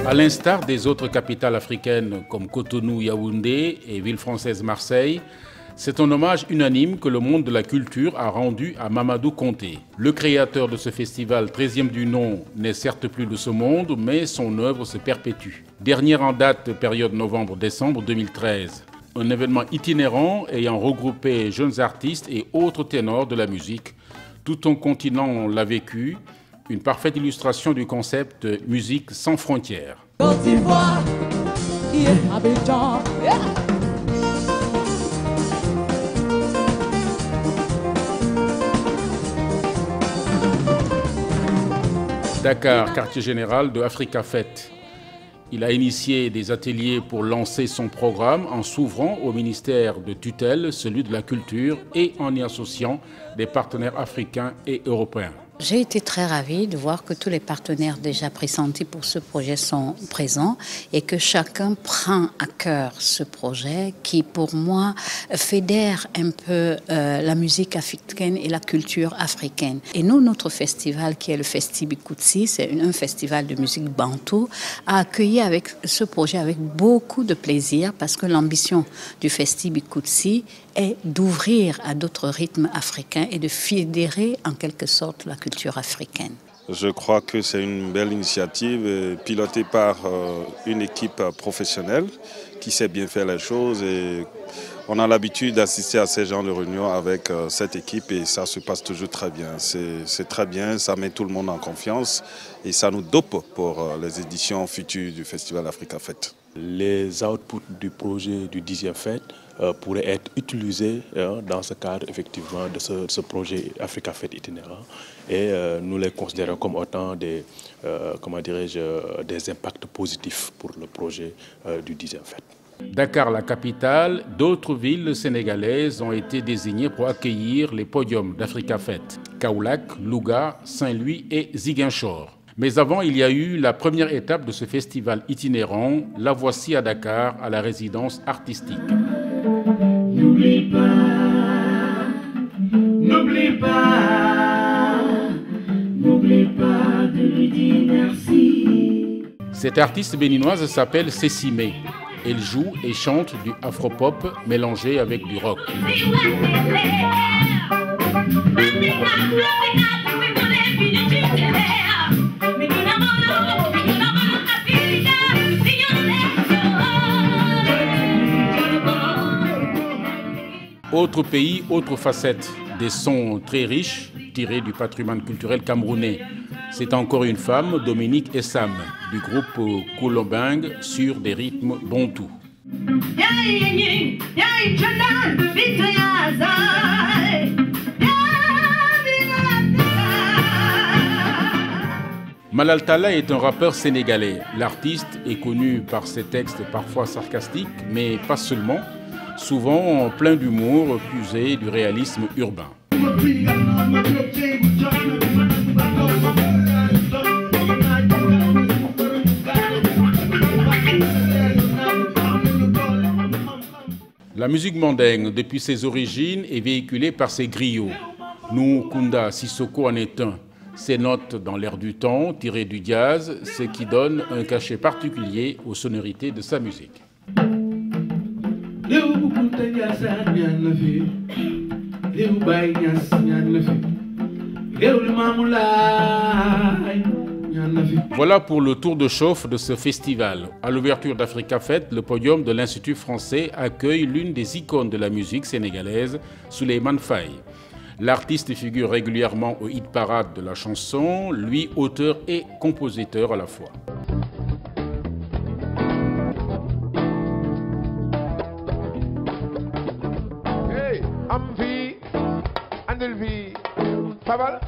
À l'instar des autres capitales africaines comme Cotonou, Yaoundé et ville française Marseille, c'est un hommage unanime que le monde de la culture a rendu à Mamadou Konté. Le créateur de ce festival, 13e du nom, n'est certes plus de ce monde, mais son œuvre se perpétue. Dernière en date, période novembre-décembre 2013. Un événement itinérant ayant regroupé jeunes artistes et autres ténors de la musique. Tout un continent l'a vécu, une parfaite illustration du concept musique sans frontières. Dakar, quartier général de Africa Fête. Il a initié des ateliers pour lancer son programme en s'ouvrant au ministère de tutelle, celui de la culture, et en y associant des partenaires africains et européens. J'ai été très ravie de voir que tous les partenaires déjà pressentis pour ce projet sont présents et que chacun prend à cœur ce projet qui, pour moi, fédère un peu la musique africaine et la culture africaine. Et nous, notre festival, qui est le Festi Bikutsi, c'est un festival de musique bantou, a accueilli avec ce projet avec beaucoup de plaisir parce que l'ambition du Festi Bikutsi est d'ouvrir à d'autres rythmes africains et de fédérer en quelque sorte la culture africaine. Je crois que c'est une belle initiative pilotée par une équipe professionnelle qui sait bien faire les choses et on a l'habitude d'assister à ces genres de réunions avec cette équipe et ça se passe toujours très bien. C'est très bien, ça met tout le monde en confiance et ça nous dope pour les éditions futures du Festival Africa Fête. Les outputs du projet du 10e Fête pourraient être utilisés dans ce cadre effectivement de ce projet Africa Fête itinérant et nous les considérons comme autant des, des impacts positifs pour le projet du 10e Fête. Dakar, la capitale, d'autres villes sénégalaises ont été désignées pour accueillir les podiums d'Africa Fête. Kaolack, Louga, Saint-Louis et Ziguinchor. Mais avant, il y a eu la première étape de ce festival itinérant. La voici à Dakar, à la résidence artistique. N'oublie pas, n'oublie pas, n'oublie pas de lui dire merci. Cette artiste béninoise s'appelle Cécimé. Elle joue et chante du afropop mélangé avec du rock. Autre pays, autre facette, des sons très riches tirés du patrimoine culturel camerounais. C'est encore une femme, Dominique Essam, du groupe Koulombang sur des rythmes bantous. Malal Talla est un rappeur sénégalais. L'artiste est connu par ses textes parfois sarcastiques, mais pas seulement, souvent plein d'humour, puisé du réalisme urbain. La musique mandingue, depuis ses origines, est véhiculée par ses griots. Kunda Sissoko en est un. Ses notes dans l'air du temps, tirées du jazz, ce qui donne un cachet particulier aux sonorités de sa musique. Voilà pour le tour de chauffe de ce festival. À l'ouverture d'Africa Fête, le podium de l'Institut français accueille l'une des icônes de la musique sénégalaise, Souleymane Faye. L'artiste figure régulièrement au hit parade de la chanson, lui auteur et compositeur à la fois. Hey, Amfi, Andelvi, Fabal.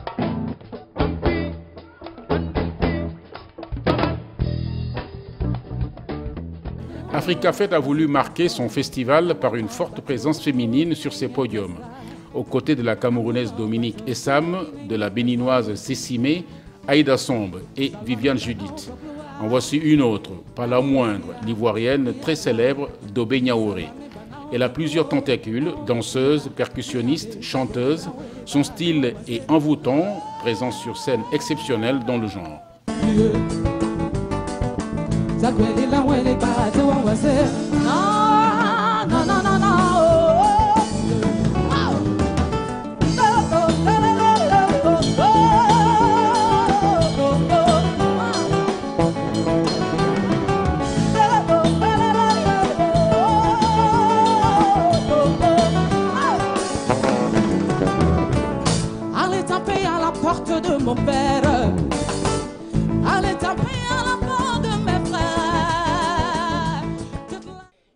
Africa Fête a voulu marquer son festival par une forte présence féminine sur ses podiums. Aux côtés de la Camerounaise Dominique Essam, de la Béninoise Cécimé, Aïda Sombe et Viviane Judith. En voici une autre, pas la moindre, l'Ivoirienne très célèbre Dobé Niaouré. Elle a plusieurs tentacules, danseuse, percussionniste, chanteuse. Son style est envoûtant, présence sur scène exceptionnelle dans le genre. Allez taper à la porte de mon père. Allez taper à la porte de mes frères.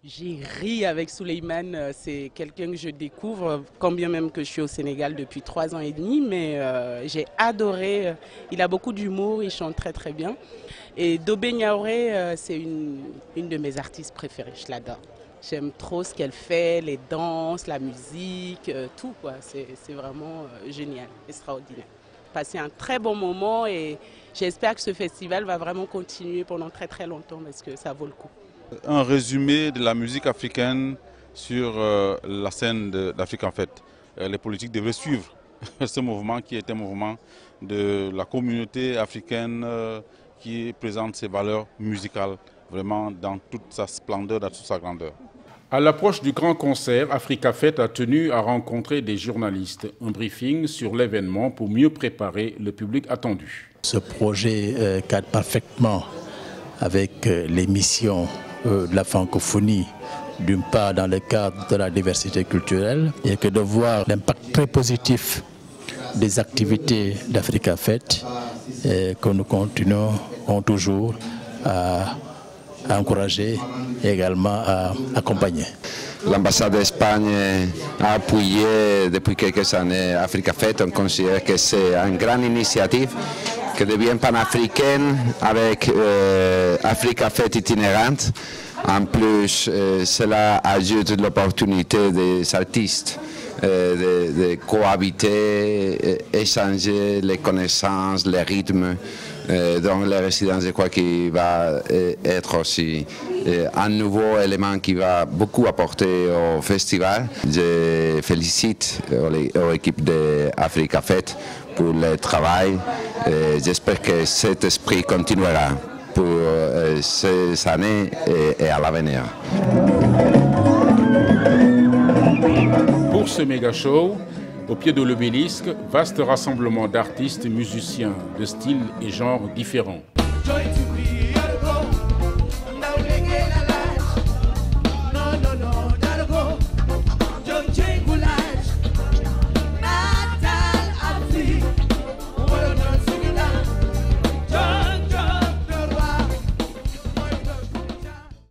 J'ai ri avec Souleymane, c'est quelqu'un que je découvre, quand bien même que je suis au Sénégal depuis 3 ans et demi, mais j'ai adoré, il a beaucoup d'humour, il chante très très bien. Et Dobé Niaouré, c'est une de mes artistes préférées, je l'adore. J'aime trop ce qu'elle fait, les danses, la musique, tout quoi. C'est vraiment génial, extraordinaire. Passé un très bon moment et j'espère que ce festival va vraiment continuer pendant très très longtemps parce que ça vaut le coup. Un résumé de la musique africaine sur la scène d'Afrique en fait. Les politiques devraient suivre ce mouvement qui est un mouvement de la communauté africaine qui présente ses valeurs musicales vraiment dans toute sa splendeur, dans toute sa grandeur. À l'approche du grand concert, Africa Fête a tenu à rencontrer des journalistes. Un briefing sur l'événement pour mieux préparer le public attendu. Ce projet cadre parfaitement avec les missions de la francophonie, d'une part dans le cadre de la diversité culturelle, et que de voir l'impact très positif des activités d'Africa Fête que nous continuons toujours à encourager et également à accompagner. L'ambassade d'Espagne a appuyé depuis quelques années Africa Fête. On considère que c'est une grande initiative qui devient panafricaine avec Africa Fête itinérante. En plus, cela ajoute l'opportunité des artistes de cohabiter, échanger les connaissances, les rythmes. Dans les résidences, je crois qu'il va être aussi un nouveau élément qui va beaucoup apporter au festival. Je félicite l'équipe d'Africa Fête pour le travail. J'espère que cet esprit continuera pour ces années et à l'avenir. Pour ce méga show, au pied de l'obélisque, vaste rassemblement d'artistes et musiciens de styles et genres différents.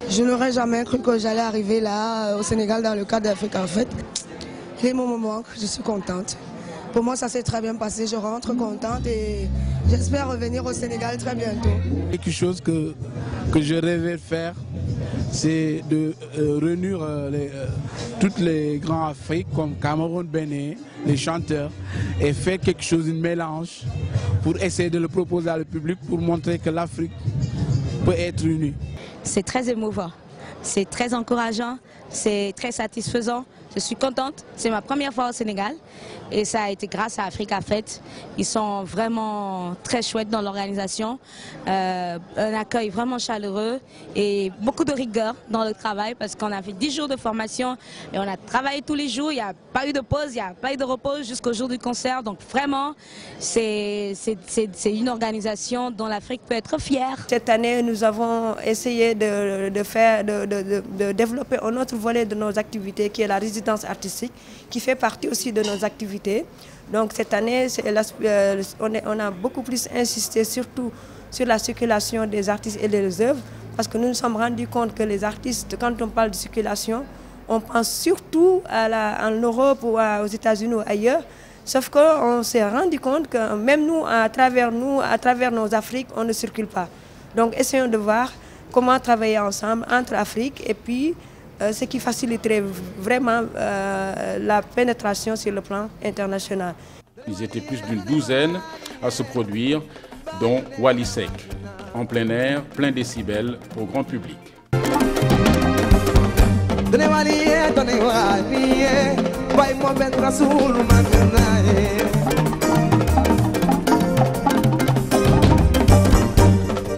Je n'aurais jamais cru que j'allais arriver là, au Sénégal, dans le cadre d'Africa Fête. C'est mon moment, je suis contente. Pour moi, ça s'est très bien passé. Je rentre contente et j'espère revenir au Sénégal très bientôt. Quelque chose que je rêvais de faire, c'est de réunir toutes les grands Afriques comme Cameroun, Bénin, les chanteurs, et faire quelque chose, une mélange, pour essayer de le proposer à le public, pour montrer que l'Afrique peut être unie. C'est très émouvant, c'est très encourageant, c'est très satisfaisant. Je suis contente, c'est ma première fois au Sénégal et ça a été grâce à Africa Fête. Ils sont vraiment très chouettes dans l'organisation, un accueil vraiment chaleureux et beaucoup de rigueur dans le travail parce qu'on a fait 10 jours de formation et on a travaillé tous les jours, il n'y a pas eu de pause, il n'y a pas eu de repos jusqu'au jour du concert. Donc vraiment, c'est une organisation dont l'Afrique peut être fière. Cette année, nous avons essayé de développer un autre volet de nos activités qui est la résidence artistique, qui fait partie aussi de nos activités. Donc cette année, on a beaucoup plus insisté surtout sur la circulation des artistes et des œuvres, parce que nous nous sommes rendus compte que les artistes, quand on parle de circulation, on pense surtout en Europe ou aux États-Unis ou ailleurs, sauf qu'on s'est rendu compte que même nous, à travers nos Afriques, on ne circule pas. Donc essayons de voir comment travailler ensemble entre Afrique et puis ce qui faciliterait vraiment la pénétration sur le plan international. Ils étaient plus d'une douzaine à se produire, dont Wally Seck, en plein air, plein décibels pour grand public.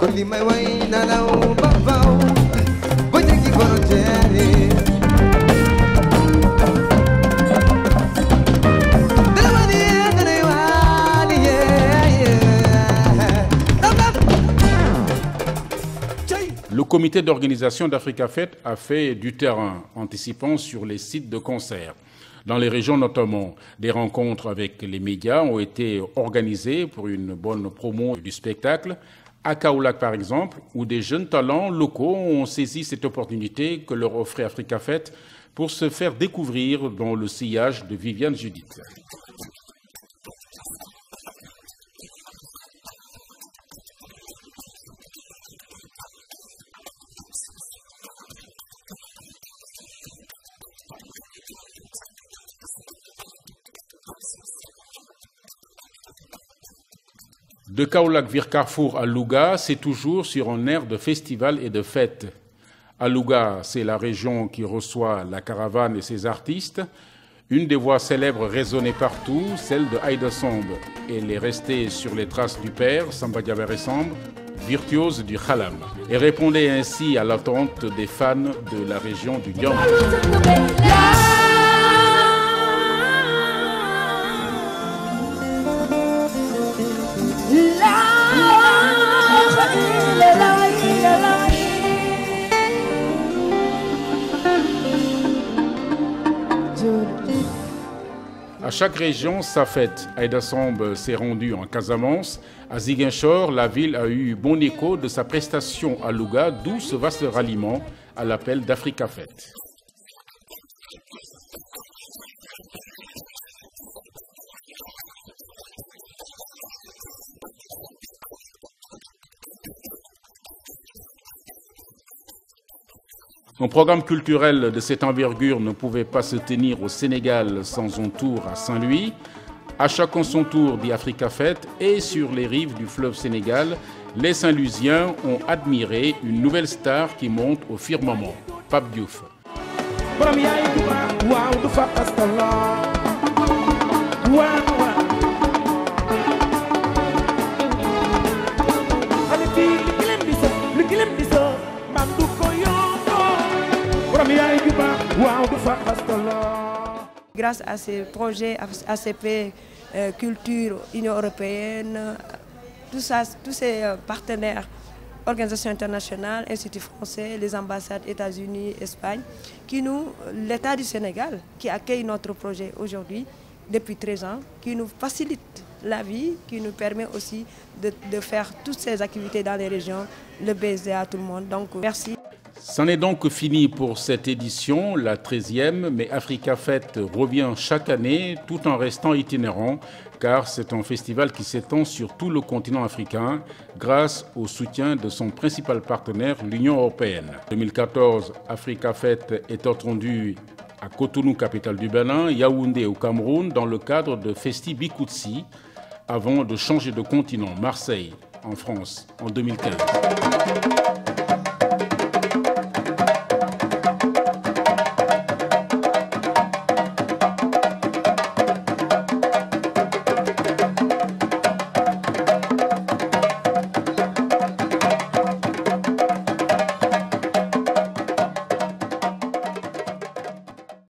Koli mai wai na lau baba Le comité d'organisation d'Africa Fête a fait du terrain, anticipant sur les sites de concert. Dans les régions notamment, des rencontres avec les médias ont été organisées pour une bonne promo du spectacle. À Kaolack, par exemple, où des jeunes talents locaux ont saisi cette opportunité que leur offrait Africa Fête pour se faire découvrir dans le sillage de Viviane Judith. De Kaolack vers Carrefour à Louga, c'est toujours sur un air de festival et de fête. À Louga, c'est la région qui reçoit la caravane et ses artistes. Une des voix célèbres résonnait partout, celle de Aïda Samb. Elle est restée sur les traces du père, Samba Diabaré Samb, virtuose du khalam, et répondait ainsi à l'attente des fans de la région du Niamey. À chaque région, sa fête. Aïda Samb s'est rendue en Casamance. À Ziguinchor, la ville a eu bon écho de sa prestation à Louga, d'où ce vaste ralliement à l'appel d'Africa Fête. Un programme culturel de cette envergure ne pouvait pas se tenir au Sénégal sans un tour à Saint-Louis. À chacun son tour, dit Africa Fête, et sur les rives du fleuve Sénégal, les Saint-Louisiens ont admiré une nouvelle star qui monte au firmament, Pape Diouf. Grâce à ces projets ACP, Culture, Union Européenne, tous ces partenaires, organisations internationales, instituts français, les ambassades États-Unis, Espagne, l'État du Sénégal, qui accueille notre projet aujourd'hui depuis 13 ans, qui nous facilite la vie, qui nous permet aussi de faire toutes ces activités dans les régions, le baiser à tout le monde. Donc merci. C'en est donc fini pour cette édition, la 13e, mais Africa Fête revient chaque année tout en restant itinérant, car c'est un festival qui s'étend sur tout le continent africain grâce au soutien de son principal partenaire, l'Union européenne. En 2014, Africa Fête est attendu à Cotonou, capitale du Bénin, Yaoundé au Cameroun, dans le cadre de Festi Bikoutsi, avant de changer de continent, Marseille, en France, en 2015.